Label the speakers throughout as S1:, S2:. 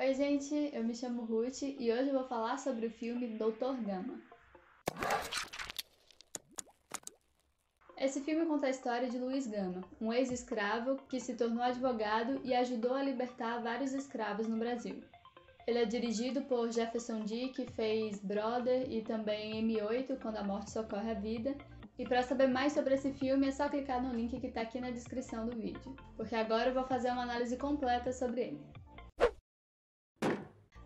S1: Oi, gente, eu me chamo Ruth e hoje eu vou falar sobre o filme Doutor Gama. Esse filme conta a história de Luiz Gama, um ex-escravo que se tornou advogado e ajudou a libertar vários escravos no Brasil. Ele é dirigido por Jefferson D, que fez Brother e também M8, Quando a Morte Socorre a Vida. E para saber mais sobre esse filme é só clicar no link que está aqui na descrição do vídeo, porque agora eu vou fazer uma análise completa sobre ele.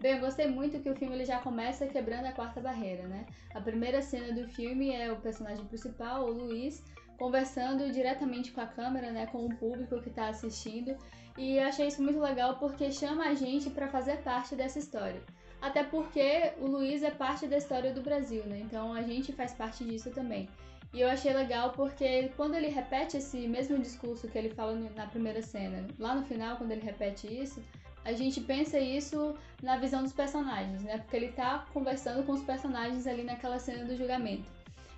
S1: Bem, eu gostei muito que o filme ele já começa quebrando a quarta barreira, né? A primeira cena do filme é o personagem principal, o Luiz, conversando diretamente com a câmera, né, com o público que está assistindo, e eu achei isso muito legal porque chama a gente para fazer parte dessa história. Até porque o Luiz é parte da história do Brasil, né? Então a gente faz parte disso também. E eu achei legal porque quando ele repete esse mesmo discurso que ele fala na primeira cena, lá no final, quando ele repete isso, a gente pensa isso na visão dos personagens, né? Porque ele tá conversando com os personagens ali naquela cena do julgamento.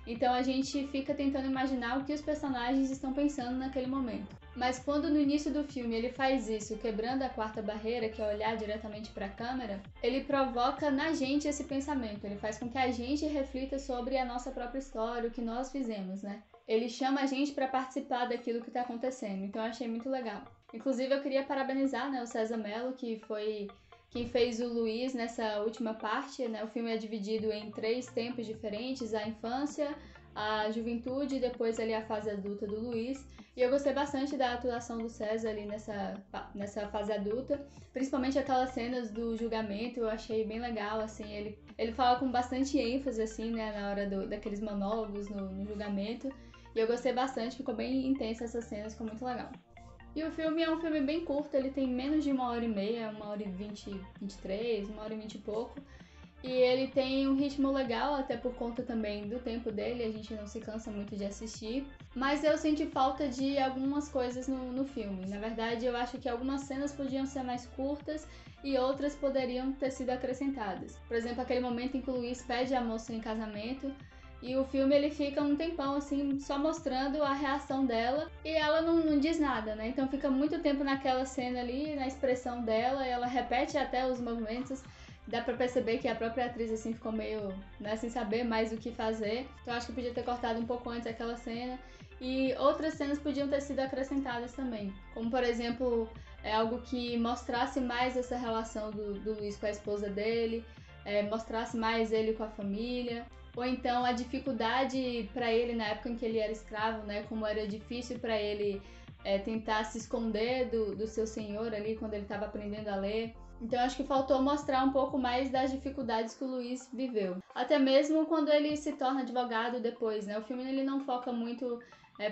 S1: Então a gente fica tentando imaginar o que os personagens estão pensando naquele momento. Mas quando no início do filme ele faz isso, quebrando a quarta barreira, que é olhar diretamente para a câmera, ele provoca na gente esse pensamento, ele faz com que a gente reflita sobre a nossa própria história, o que nós fizemos, né? Ele chama a gente para participar daquilo que está acontecendo, então eu achei muito legal. Inclusive eu queria parabenizar, né, o César Mello, que foi quem fez o Luiz nessa última parte, né? O filme é dividido em 3 tempos diferentes, a infância, a juventude e depois ali a fase adulta do Luiz. E eu gostei bastante da atuação do César ali nessa fase adulta, principalmente aquelas cenas do julgamento, eu achei bem legal, assim, ele fala com bastante ênfase, assim, né, na hora daqueles monólogos no julgamento, e eu gostei bastante, ficou bem intensa essas cenas, ficou muito legal. E o filme é um filme bem curto, ele tem menos de 1h30, 1h20, 23, 1h20 e pouco. E ele tem um ritmo legal, até por conta também do tempo dele, a gente não se cansa muito de assistir. Mas eu senti falta de algumas coisas no filme. Na verdade, eu acho que algumas cenas podiam ser mais curtas e outras poderiam ter sido acrescentadas. Por exemplo, aquele momento em que o Luiz pede a moça em casamento. E o filme ele fica um tempão assim, só mostrando a reação dela e ela não diz nada, né? Então fica muito tempo naquela cena ali, na expressão dela, e ela repete até os movimentos. Dá pra perceber que a própria atriz assim ficou meio, né, sem saber mais o que fazer. Então acho que podia ter cortado um pouco antes aquela cena. E outras cenas podiam ter sido acrescentadas também. Como por exemplo, algo que mostrasse mais essa relação do Luiz com a esposa dele, mostrasse mais ele com a família. Ou então a dificuldade para ele na época em que ele era escravo, né? Como era difícil para ele tentar se esconder do seu senhor ali quando ele estava aprendendo a ler. Então acho que faltou mostrar um pouco mais das dificuldades que o Luiz viveu. Até mesmo quando ele se torna advogado depois, né? O filme ele não foca muito,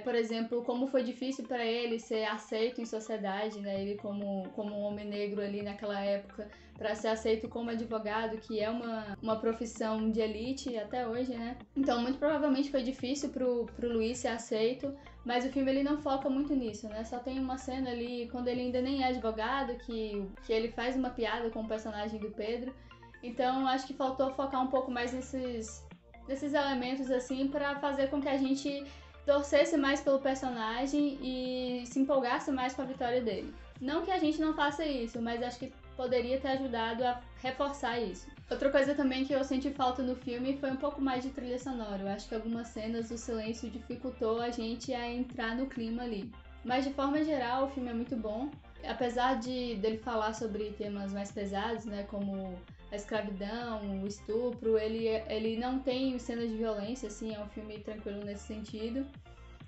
S1: por exemplo, como foi difícil para ele ser aceito em sociedade, né? Ele como um homem negro ali naquela época, para ser aceito como advogado, que é uma profissão de elite até hoje, né? Então muito provavelmente foi difícil pro Luiz ser aceito, mas o filme ele não foca muito nisso, né? Só tem uma cena ali quando ele ainda nem é advogado, que ele faz uma piada com o personagem do Pedro. Então acho que faltou focar um pouco mais nesses elementos assim para fazer com que a gente torcesse mais pelo personagem e se empolgasse mais com a vitória dele. Não que a gente não faça isso, mas acho que poderia ter ajudado a reforçar isso. Outra coisa também que eu senti falta no filme foi um pouco mais de trilha sonora. Eu acho que algumas cenas o silêncio dificultou a gente a entrar no clima ali. Mas de forma geral o filme é muito bom. Apesar dele falar sobre temas mais pesados, né, como a escravidão, o estupro, ele não tem cenas de violência, assim, é um filme tranquilo nesse sentido.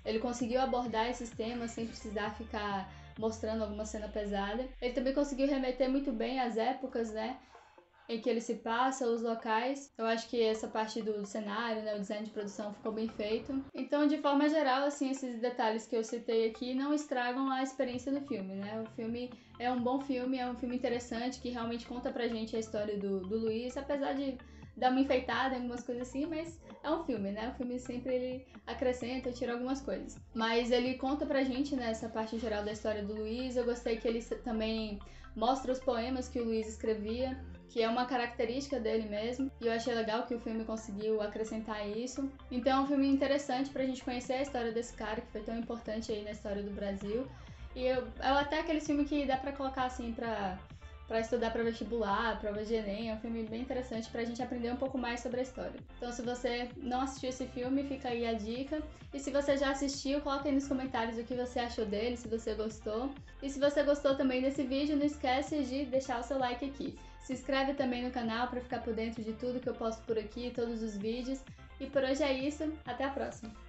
S1: Ele conseguiu abordar esses temas sem precisar ficar mostrando alguma cena pesada. Ele também conseguiu remeter muito bem às épocas, né, em que ele se passa, os locais. Eu acho que essa parte do cenário, né, o design de produção ficou bem feito. Então, de forma geral, assim, esses detalhes que eu citei aqui não estragam a experiência do filme, né? O filme é um bom filme, é um filme interessante que realmente conta pra gente a história do Luiz, apesar de dar uma enfeitada em algumas coisas assim, mas é um filme, né? O filme sempre ele acrescenta, tira algumas coisas. Mas ele conta pra gente, né, essa parte geral da história do Luiz. Eu gostei que ele também mostra os poemas que o Luiz escrevia, que é uma característica dele mesmo, e eu achei legal que o filme conseguiu acrescentar isso. Então é um filme interessante pra gente conhecer a história desse cara que foi tão importante aí na história do Brasil. E é até aquele filme que dá pra colocar assim pra para estudar para vestibular, prova de Enem. É um filme bem interessante pra gente aprender um pouco mais sobre a história. Então, se você não assistiu esse filme, fica aí a dica. E se você já assistiu, coloca aí nos comentários o que você achou dele, se você gostou. E se você gostou também desse vídeo, não esquece de deixar o seu like aqui. Se inscreve também no canal para ficar por dentro de tudo que eu posto por aqui, todos os vídeos. E por hoje é isso, até a próxima!